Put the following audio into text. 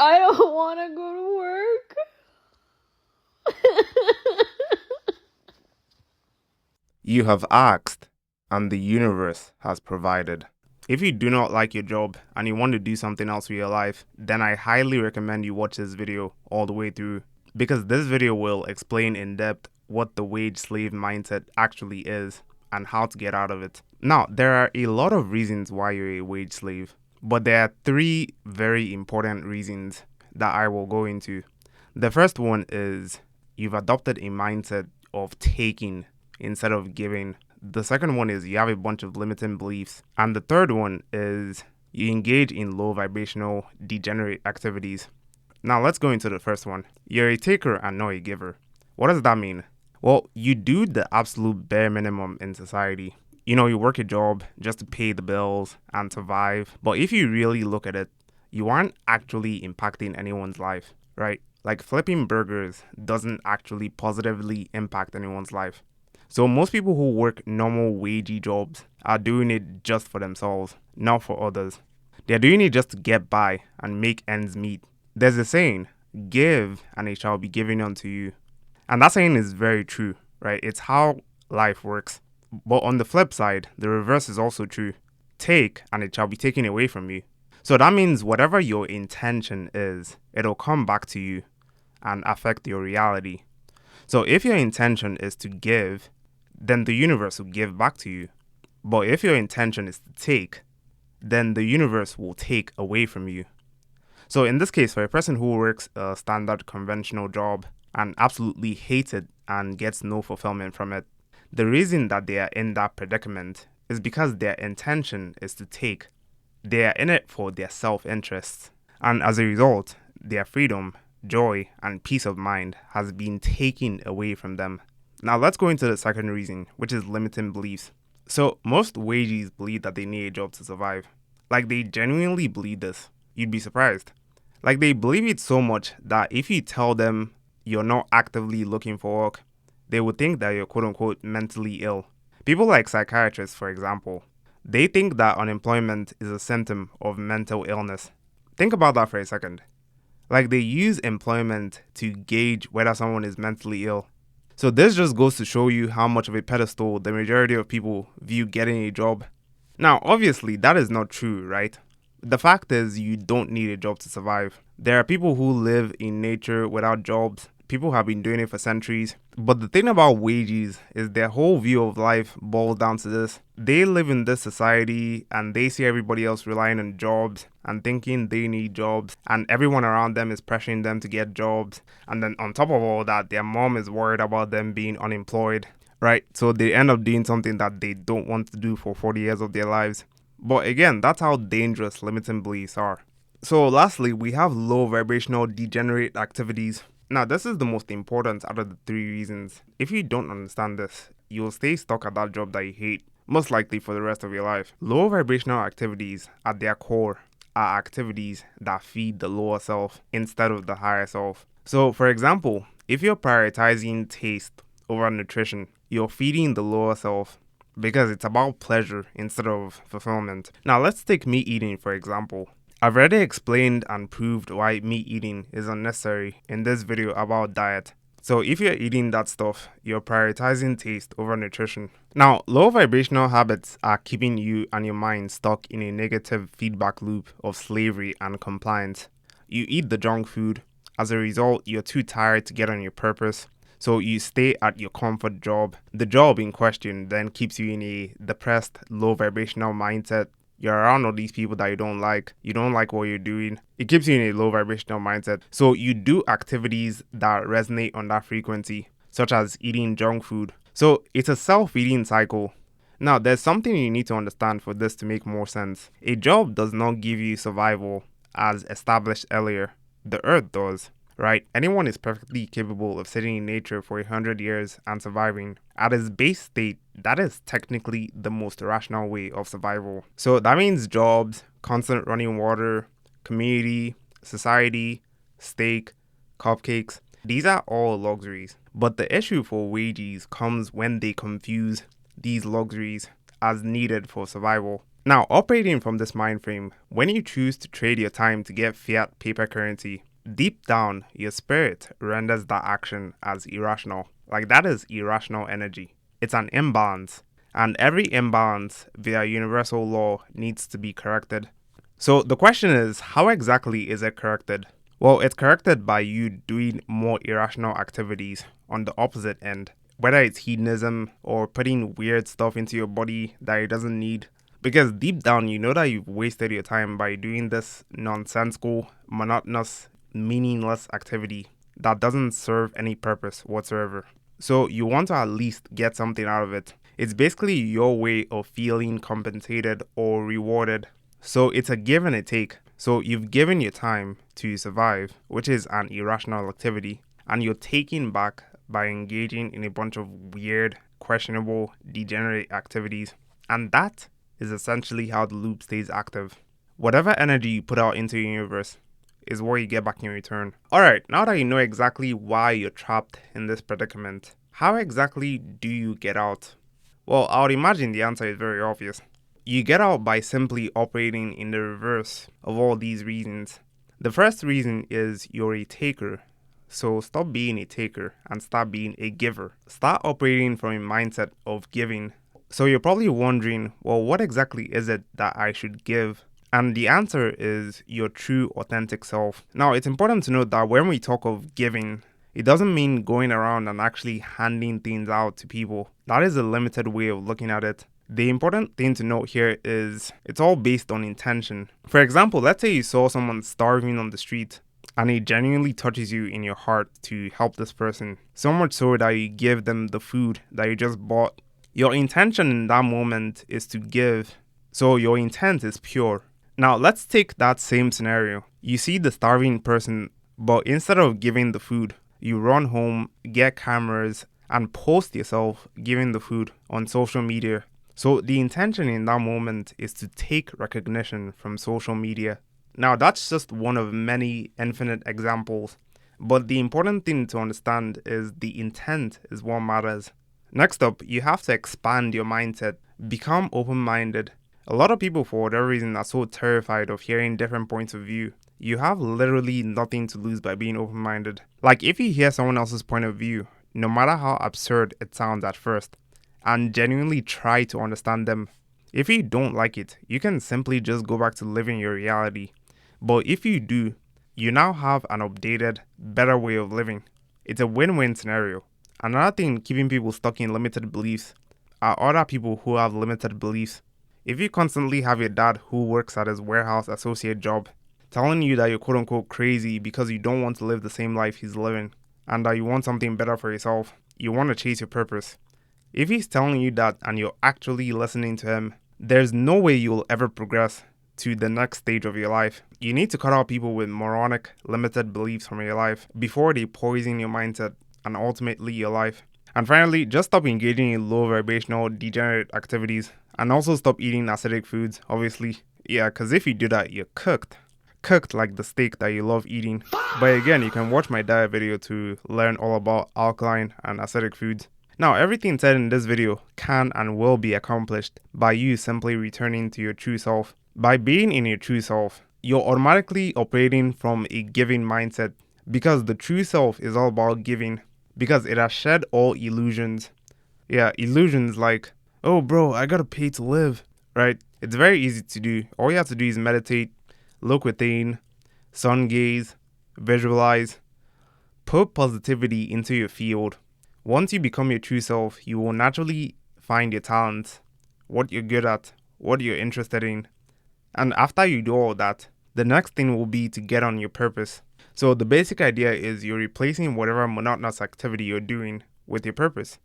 I don't want to go to work. You have asked, and the universe has provided. If you do not like your job and you want to do something else with your life, then I highly recommend you watch this video all the way through, because this video will explain in depth what the wage slave mindset actually is and how to get out of it. Now, there are a lot of reasons why you're a wage slave, but there are three very important reasons that I will go into. The first one is you've adopted a mindset of taking instead of giving. The second one is you have a bunch of limiting beliefs. And the third one is you engage in low vibrational degenerate activities. Now let's go into the first one. You're a taker and not a giver. What does that mean? Well, you do the absolute bare minimum in society. You work a job just to pay the bills and survive. But if you really look at it, you aren't actually impacting anyone's life, right? Like flipping burgers doesn't actually positively impact anyone's life. So most people who work normal wagey jobs are doing it just for themselves, not for others. They're doing it just to get by and make ends meet. There's a saying, give and it shall be given unto you. And that saying is very true, right? It's how life works. But on the flip side, the reverse is also true. Take and it shall be taken away from you. So that means whatever your intention is, it'll come back to you and affect your reality. So if your intention is to give, then the universe will give back to you. But if your intention is to take, then the universe will take away from you. So in this case, for a person who works a standard conventional job and absolutely hates it and gets no fulfillment from it, the reason that they are in that predicament is because their intention is to take. They are in it for their self-interest. And as a result, their freedom, joy, and peace of mind has been taken away from them. Now let's go into the second reason, which is limiting beliefs. So most wages believe that they need a job to survive. Like they genuinely believe this. You'd be surprised. Like they believe it so much that if you tell them you're not actively looking for work, they would think that you're quote unquote mentally ill. People like psychiatrists, for example, they think that unemployment is a symptom of mental illness. Think about that for a second. Like they use employment to gauge whether someone is mentally ill. So this just goes to show you how much of a pedestal the majority of people view getting a job. Now, obviously, that is not true, right? The fact is you don't need a job to survive. There are people who live in nature without jobs. People have been doing it for centuries. But the thing about wages is their whole view of life boils down to this. They live in this society and they see everybody else relying on jobs and thinking they need jobs, and everyone around them is pressuring them to get jobs. And then on top of all that, their mom is worried about them being unemployed, right? So they end up doing something that they don't want to do for 40 years of their lives. But again, that's how dangerous limiting beliefs are. So lastly, we have low vibrational degenerate activities. Now, this is the most important out of the three reasons. If you don't understand this, you'll stay stuck at that job that you hate, most likely for the rest of your life. Low vibrational activities at their core are activities that feed the lower self instead of the higher self. So, for example, if you're prioritizing taste over nutrition, you're feeding the lower self because it's about pleasure instead of fulfillment. Now, let's take meat eating, for example. I've already explained and proved why meat eating is unnecessary in this video about diet. So if you're eating that stuff, you're prioritizing taste over nutrition. Now, low vibrational habits are keeping you and your mind stuck in a negative feedback loop of slavery and compliance. You eat the junk food. As a result, you're too tired to get on your purpose. So you stay at your comfort job. The job in question then keeps you in a depressed, low vibrational mindset. You're around all these people that you don't like. You don't like what you're doing. It keeps you in a low vibrational mindset. So you do activities that resonate on that frequency, such as eating junk food. So it's a self-feeding cycle. Now, there's something you need to understand for this to make more sense. A job does not give you survival, as established earlier. The earth does. Right? Anyone is perfectly capable of sitting in nature for 100 years and surviving. At its base state, that is technically the most rational way of survival. So that means jobs, constant running water, community, society, steak, cupcakes. These are all luxuries. But the issue for wages comes when they confuse these luxuries as needed for survival. Now, operating from this mind frame, when you choose to trade your time to get fiat paper currency, deep down, your spirit renders that action as irrational. Like, that is irrational energy. It's an imbalance, and every imbalance via universal law needs to be corrected. So the question is, how exactly is it corrected? Well, it's corrected by you doing more irrational activities on the opposite end, whether it's hedonism or putting weird stuff into your body that it doesn't need. Because deep down, you know that you've wasted your time by doing this nonsensical, monotonous, meaningless activity that doesn't serve any purpose whatsoever. So you want to at least get something out of it. It's basically your way of feeling compensated or rewarded. So it's a give and a take. So you've given your time to survive, which is an irrational activity, and you're taking back by engaging in a bunch of weird, questionable, degenerate activities. And that is essentially how the loop stays active. Whatever energy you put out into the universe is what you get back in return. Alright, now that you know exactly why you're trapped in this predicament, how exactly do you get out? Well, I would imagine the answer is very obvious. You get out by simply operating in the reverse of all these reasons. The first reason is you're a taker. So stop being a taker and start being a giver. Start operating from a mindset of giving. So you're probably wondering, well, what exactly is it that I should give? And the answer is your true authentic self. Now, it's important to note that when we talk of giving, it doesn't mean going around and actually handing things out to people. That is a limited way of looking at it. The important thing to note here is it's all based on intention. For example, let's say you saw someone starving on the street and it genuinely touches you in your heart to help this person, so much so that you give them the food that you just bought. Your intention in that moment is to give, so your intent is pure. Now, let's take that same scenario. You see the starving person, but instead of giving the food, you run home, get cameras, and post yourself giving the food on social media. So the intention in that moment is to take recognition from social media. Now, that's just one of many infinite examples, but the important thing to understand is the intent is what matters. Next up, you have to expand your mindset, become open-minded. A lot of people, for whatever reason, are so terrified of hearing different points of view. You have literally nothing to lose by being open-minded. Like, if you hear someone else's point of view, no matter how absurd it sounds at first, and genuinely try to understand them. If you don't like it, you can simply just go back to living your reality. But if you do, you now have an updated, better way of living. It's a win-win scenario. Another thing keeping people stuck in limited beliefs are other people who have limited beliefs. If you constantly have your dad who works at his warehouse associate job telling you that you're quote-unquote crazy because you don't want to live the same life he's living and that you want something better for yourself, you want to chase your purpose. If he's telling you that and you're actually listening to him, there's no way you'll ever progress to the next stage of your life. You need to cut out people with moronic, limited beliefs from your life before they poison your mindset and ultimately your life. And finally, just stop engaging in low vibrational, degenerate activities and also stop eating acidic foods, obviously. Yeah, because if you do that, you're cooked. Cooked like the steak that you love eating. But again, you can watch my diet video to learn all about alkaline and acidic foods. Now, everything said in this video can and will be accomplished by you simply returning to your true self. By being in your true self, you're automatically operating from a giving mindset because the true self is all about giving because it has shed all illusions. Yeah, illusions like, oh bro, I gotta pay to live, right? It's very easy to do. All you have to do is meditate, look within, sun gaze, visualize, put positivity into your field. Once you become your true self, you will naturally find your talents, what you're good at, what you're interested in. And after you do all that, the next thing will be to get on your purpose. So the basic idea is you're replacing whatever monotonous activity you're doing with your purpose.